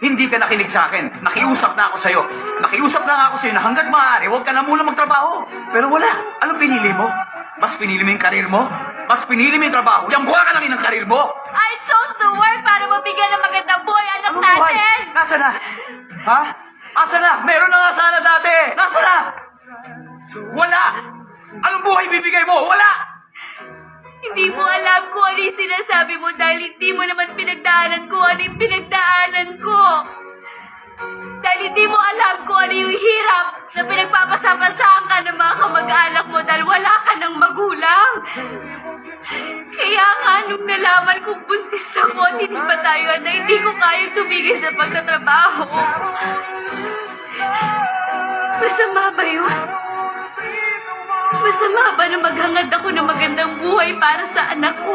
Hindi ka nakinig sa akin. Nakiusap na ako sa'yo. Nakiusap na nga ako sa'yo na hanggat maaari, huwag ka na muna magtrabaho. Pero wala. Anong pinili mo? Mas pinili mo yung karir mo? Mas pinili mo yung trabaho? Yang buha ka lang yun ang karir mo! I chose to work para mabigyan ng magandang buhay anak Anong buhay? natin! Nasa na? Ha? Asa na? Meron na nga sana dati! Nasa na? Wala! Anong buhay bibigay mo? Wala! Hindi mo alam kung ano yung sinasabi mo dahil hindi mo naman pinagdaanan ko ano yung pinagdaanan ko. Dahil hindi mo alam kung ano yung hirap na pinagpapasapasahan ka ng mga kamag-anak mo dahil wala ka ng magulang. Kaya nga nung nalaman kong buntis ako at hindi pa tayo na hindi ko kayang tumigil sa pagtatrabaho. Masama ba yun? Masama ba na maghangad ako ng magandang buhay para sa anak ko?